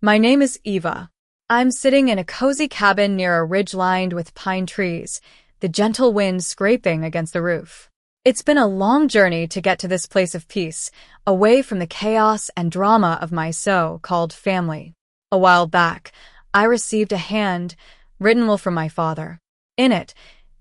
My name is Eva. I'm sitting in a cozy cabin near a ridge lined with pine trees, the gentle wind scraping against the roof. It's been a long journey to get to this place of peace, away from the chaos and drama of my so-called family. A while back, I received a handwritten will from my father. In it,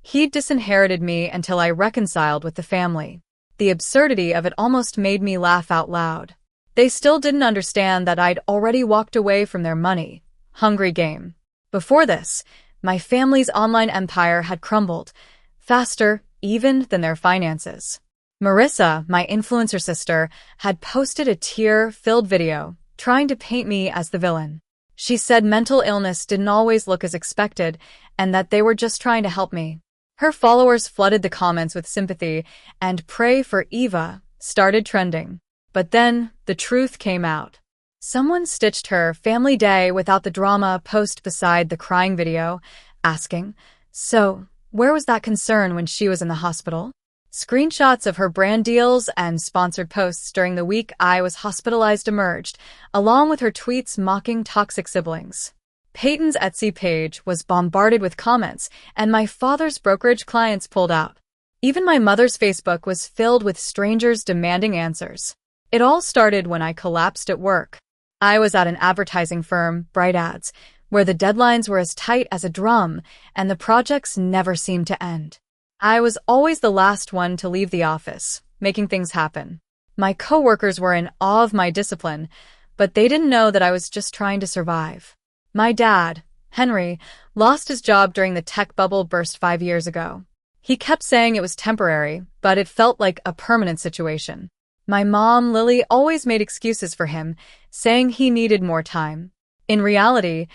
he'd disinherited me until I reconciled with the family. The absurdity of it almost made me laugh out loud. They still didn't understand that I'd already walked away from their money-hungry game. Before this, my family's online empire had crumbled, faster even than their finances. Marissa, my influencer sister, had posted a tear-filled video, trying to paint me as the villain. She said mental illness didn't always look as expected, and that they were just trying to help me. Her followers flooded the comments with sympathy, and "Pray for Eva" started trending. But then, the truth came out. Someone stitched her family day without the drama post beside the crying video, asking, "So, where was that concern when she was in the hospital?" Screenshots of her brand deals and sponsored posts during the week I was hospitalized emerged, along with her tweets mocking toxic siblings. Peyton's Etsy page was bombarded with comments, and my father's brokerage clients pulled out. Even my mother's Facebook was filled with strangers demanding answers. It all started when I collapsed at work. I was at an advertising firm, Bright Ads, where the deadlines were as tight as a drum and the projects never seemed to end. I was always the last one to leave the office, making things happen. My coworkers were in awe of my discipline, but they didn't know that I was just trying to survive. My dad, Henry, lost his job during the tech bubble burst 5 years ago. He kept saying it was temporary, but it felt like a permanent situation. My mom, Lily, always made excuses for him, saying he needed more time. In reality,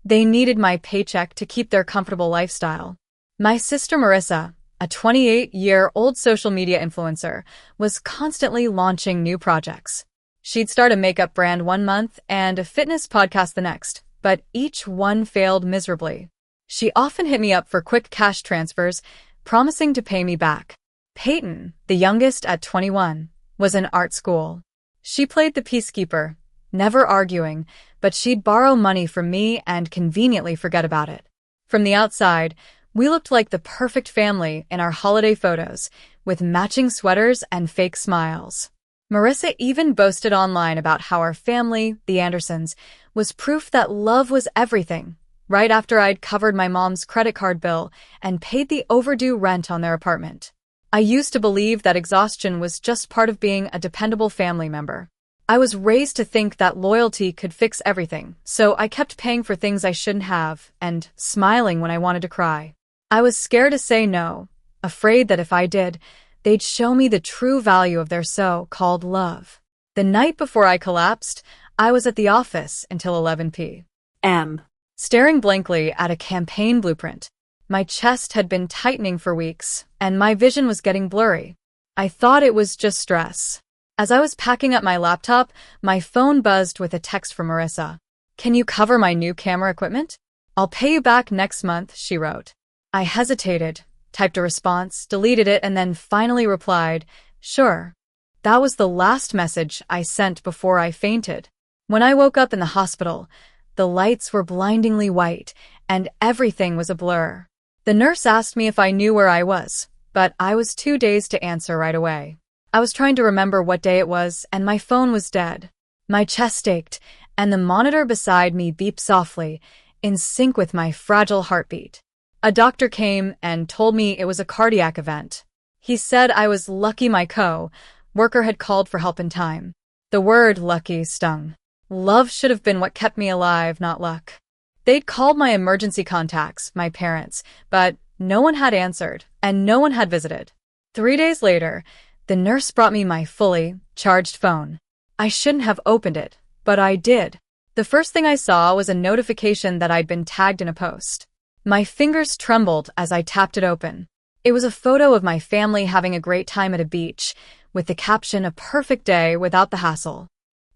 they needed my paycheck to keep their comfortable lifestyle. My sister Marissa, a 28-year-old social media influencer, was constantly launching new projects. She'd start a makeup brand one month and a fitness podcast the next, but each one failed miserably. She often hit me up for quick cash transfers, promising to pay me back. Peyton, the youngest at 21, was in art school. She played the peacekeeper, never arguing, but she'd borrow money from me and conveniently forget about it. From the outside, we looked like the perfect family in our holiday photos, with matching sweaters and fake smiles. Marissa even boasted online about how our family, the Andersons, was proof that love was everything, right after I'd covered my mom's credit card bill and paid the overdue rent on their apartment. I used to believe that exhaustion was just part of being a dependable family member. I was raised to think that loyalty could fix everything, so I kept paying for things I shouldn't have and smiling when I wanted to cry. I was scared to say no, afraid that if I did, they'd show me the true value of their so-called love. The night before I collapsed, I was at the office until 11 p.m., staring blankly at a campaign blueprint. My chest had been tightening for weeks, and my vision was getting blurry. I thought it was just stress. As I was packing up my laptop, my phone buzzed with a text from Marissa. "Can you cover my new camera equipment? I'll pay you back next month," she wrote. I hesitated, typed a response, deleted it, and then finally replied, "Sure." That was the last message I sent before I fainted. When I woke up in the hospital, the lights were blindingly white, and everything was a blur. The nurse asked me if I knew where I was, but I was too dazed to answer right away. I was trying to remember what day it was, and my phone was dead. My chest ached, and the monitor beside me beeped softly, in sync with my fragile heartbeat. A doctor came and told me it was a cardiac event. He said I was lucky my co-worker had called for help in time. The word lucky stung. Love should have been what kept me alive, not luck. They'd called my emergency contacts, my parents, but no one had answered, and no one had visited. 3 days later, the nurse brought me my fully charged phone. I shouldn't have opened it, but I did. The first thing I saw was a notification that I'd been tagged in a post. My fingers trembled as I tapped it open. It was a photo of my family having a great time at a beach, with the caption, "A perfect day without the hassle."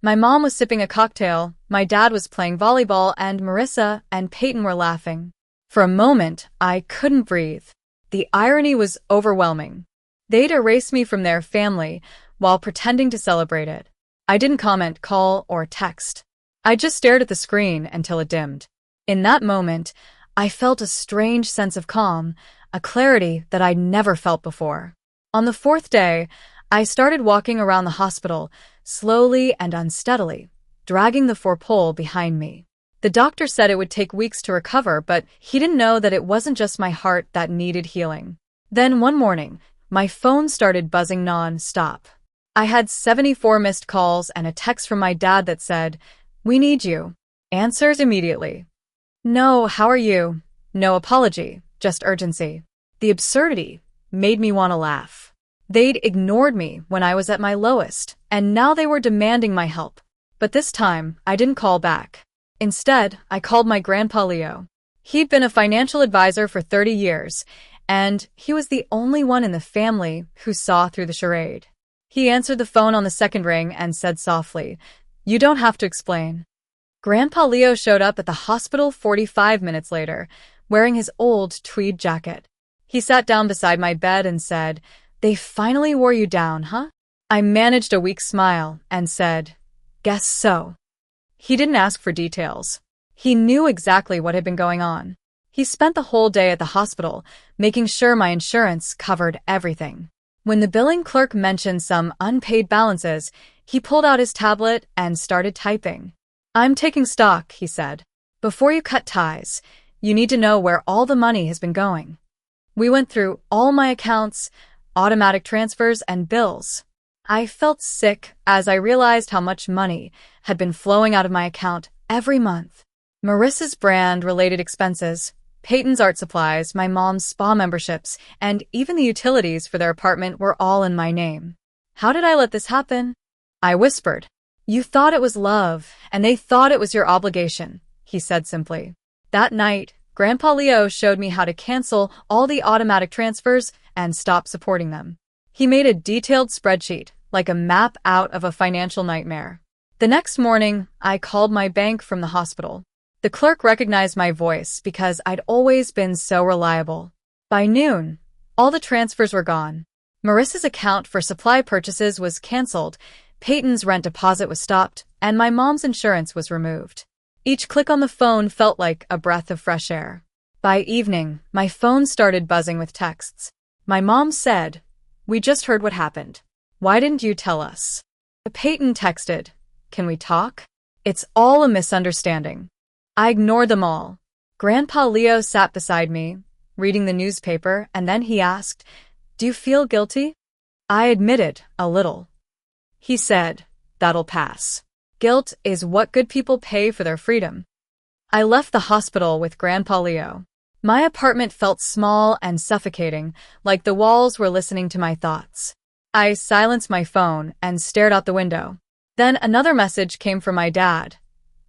My mom was sipping a cocktail, my dad was playing volleyball, and Marissa and Peyton were laughing. For a moment, I couldn't breathe. The irony was overwhelming. They'd erase me from their family while pretending to celebrate it. I didn't comment, call, or text. I just stared at the screen until it dimmed. In that moment, I felt a strange sense of calm, a clarity that I'd never felt before. On the fourth day, I started walking around the hospital, slowly and unsteadily, dragging the four-pole behind me. The doctor said it would take weeks to recover, but he didn't know that it wasn't just my heart that needed healing. Then one morning, my phone started buzzing non-stop. I had 74 missed calls and a text from my dad that said, "We need you." Answers immediately. "No, how are you?" No apology, just urgency. The absurdity made me want to laugh. They'd ignored me when I was at my lowest, and now they were demanding my help. But this time, I didn't call back. Instead, I called my grandpa Leo. He'd been a financial advisor for 30 years, and he was the only one in the family who saw through the charade. He answered the phone on the second ring and said softly, "You don't have to explain." Grandpa Leo showed up at the hospital 45 minutes later, wearing his old tweed jacket. He sat down beside my bed and said, "They finally wore you down, huh?" I managed a weak smile and said, "Guess so." He didn't ask for details. He knew exactly what had been going on. He spent the whole day at the hospital, making sure my insurance covered everything. When the billing clerk mentioned some unpaid balances, he pulled out his tablet and started typing. "I'm taking stock," he said. "Before you cut ties, you need to know where all the money has been going." We went through all my accounts, automatic transfers, and bills. I felt sick as I realized how much money had been flowing out of my account every month. Marissa's brand-related expenses, Peyton's art supplies, my mom's spa memberships, and even the utilities for their apartment were all in my name. How did I let this happen? I whispered. "You thought it was love, and they thought it was your obligation," he said simply. That night, Grandpa Leo showed me how to cancel all the automatic transfers and stop supporting them. He made a detailed spreadsheet, like a map out of a financial nightmare. The next morning, I called my bank from the hospital. The clerk recognized my voice because I'd always been so reliable. By noon, all the transfers were gone. Marissa's account for supply purchases was canceled, Peyton's rent deposit was stopped, and my mom's insurance was removed. Each click on the phone felt like a breath of fresh air. By evening, my phone started buzzing with texts. My mom said, "We just heard what happened. Why didn't you tell us?" Peyton texted, "Can we talk? It's all a misunderstanding." I ignored them all. Grandpa Leo sat beside me, reading the newspaper, and then he asked, "Do you feel guilty?" I admitted, a little. He said, "That'll pass. Guilt is what good people pay for their freedom." I left the hospital with Grandpa Leo. My apartment felt small and suffocating, like the walls were listening to my thoughts. I silenced my phone and stared out the window. Then another message came from my dad.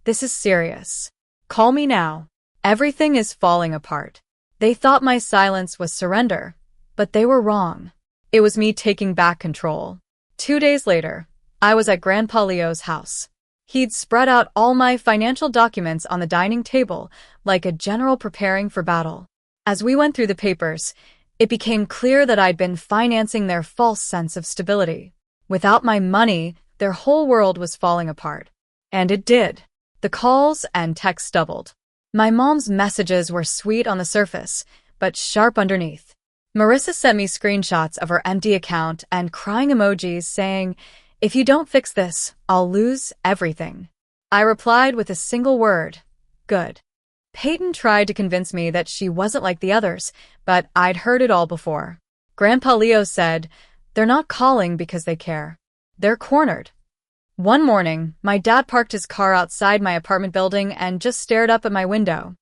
"This is serious. Call me now. Everything is falling apart." They thought my silence was surrender, but they were wrong. It was me taking back control. 2 days later, I was at Grandpa Leo's house. He'd spread out all my financial documents on the dining table, like a general preparing for battle. As we went through the papers, it became clear that I'd been financing their false sense of stability. Without my money, their whole world was falling apart. And it did. The calls and texts doubled. My mom's messages were sweet on the surface, but sharp underneath. Marissa sent me screenshots of her empty account and crying emojis saying, "If you don't fix this, I'll lose everything." I replied with a single word, "Good." Peyton tried to convince me that she wasn't like the others, but I'd heard it all before. Grandpa Leo said, "They're not calling because they care. They're cornered." One morning, my dad parked his car outside my apartment building and just stared up at my window.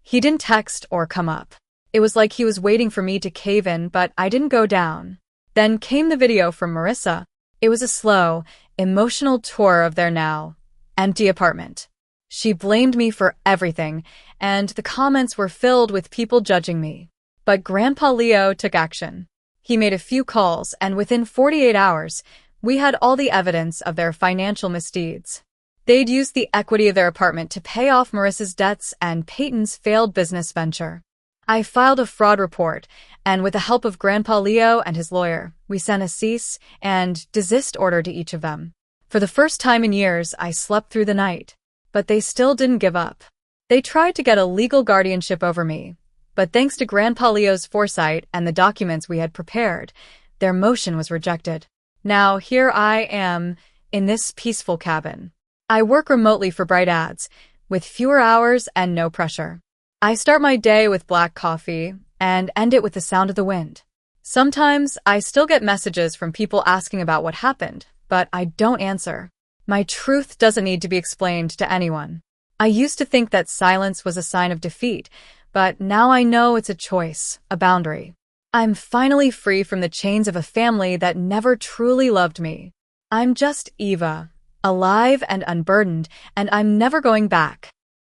He didn't text or come up. It was like he was waiting for me to cave in, but I didn't go down. Then came the video from Marissa. It was a slow, emotional tour of their now empty apartment. She blamed me for everything, and the comments were filled with people judging me. But Grandpa Leo took action. He made a few calls, and within 48 hours, we had all the evidence of their financial misdeeds. They'd used the equity of their apartment to pay off Marissa's debts and Peyton's failed business venture. I filed a fraud report, and with the help of Grandpa Leo and his lawyer, we sent a cease and desist order to each of them. For the first time in years, I slept through the night. but they still didn't give up. They tried to get a legal guardianship over me, but thanks to Grandpa Leo's foresight and the documents we had prepared, their motion was rejected. Now here I am, in this peaceful cabin. I work remotely for Bright Ads, with fewer hours and no pressure. I start my day with black coffee and end it with the sound of the wind. Sometimes I still get messages from people asking about what happened, but I don't answer. My truth doesn't need to be explained to anyone. I used to think that silence was a sign of defeat, but now I know it's a choice, a boundary. I'm finally free from the chains of a family that never truly loved me. I'm just Eva, alive and unburdened, and I'm never going back.